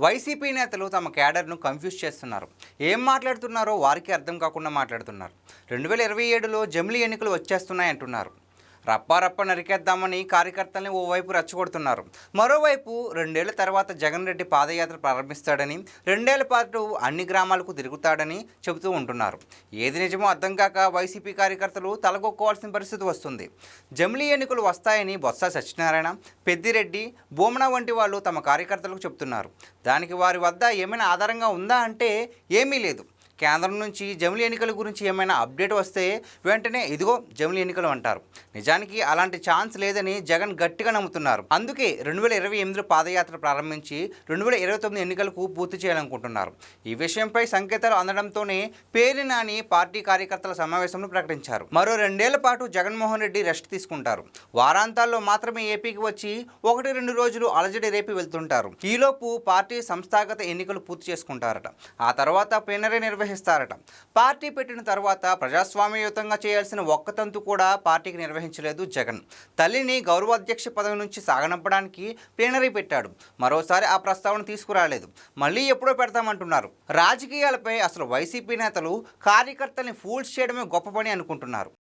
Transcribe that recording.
YCP నేతలు తమ క్యాడర్ను confuse చేస్తున్నారు. ఏం మాట్లాడుతున్నారో వారికి అర్థం కాకుండా మాట్లాడుతున్నారు. 2027లో జమిలీ ఎన్నికలు వచ్చేస్తున్నాయంటున్నారు. రప్ప నరికేద్దామని కార్యకర్తల్ని ఓవైపు రెచ్చగొడుతున్నారు. మరోవైపు 2 ఏళ్ల తర్వాత జగన్ రెడ్డి పాదయాత్ర ప్రారంభిస్తాడని, 2 ఏళ్ల పాటు అన్ని గ్రామాలకు తిరుగుతాడని చెబుతూ ఉంటున్నారు. ఏది నిజమో అర్థం కాక వైసీపీ కార్యకర్తలు తలకొక్కోవాల్సిన పరిస్థితి వస్తుంది. జమిలీ ఎన్నికలు వస్తాయని బొత్స సత్యనారాయణ, పెద్దిరెడ్డి, బోమన వంటి వాళ్ళు తమ కార్యకర్తలకు చెబుతున్నారు. దానికి వారి వద్ద ఏమైనా ఆధారంగా ఉందా అంటే ఏమీ లేదు. కేంద్రం నుంచి జమిలీ ఎన్నికల గురించి ఏమైనా అప్డేట్ వస్తే వెంటనే ఇదిగో జమిలీ ఎన్నికలు అంటారు. నిజానికి అలాంటి ఛాన్స్ లేదని జగన్ గట్టిగా నమ్ముతున్నారు. అందుకే 2028లో పాదయాత్ర ప్రారంభించి 2029 ఎన్నికలకు పూర్తి చేయాలనుకుంటున్నారు. ఈ విషయంపై సంకేతాలు అందడంతోనే పేర్ని నాని పార్టీ కార్యకర్తల సమావేశంలో ప్రకటించారు. మరో 2 ఏళ్ల పాటు జగన్మోహన్ రెడ్డి రెస్ట్ తీసుకుంటారు. వారాంతాల్లో మాత్రమే ఏపీకి వచ్చి 1-2 రోజులు అలజడి రేపి వెళ్తుంటారు. ఈలోపు పార్టీ సంస్థాగత ఎన్నికలు పూర్తి చేసుకుంటారట. ఆ తర్వాత ప్లీనరీ నిర్వహిస్తారట. పార్టీ పెట్టిన తర్వాత ప్రజాస్వామ్యయుతంగా చేయాల్సిన ఒక్క తంతు కూడా పార్టీకి నిర్వహించలేదు జగన్. తల్లిని గౌరవాధ్యక్ష పదవి నుంచి సాగనంపడానికి ప్లీనరీ పెట్టాడు. మరోసారి ఆ ప్రస్తావన తీసుకురాలేదు. మళ్ళీ ఎప్పుడో పెడతామంటున్నారు. రాజకీయాలపై అసలు వైసీపీ నేతలు కార్యకర్తల్ని ఫూల్స్ చేయడమే గొప్ప పని అనుకుంటున్నారు.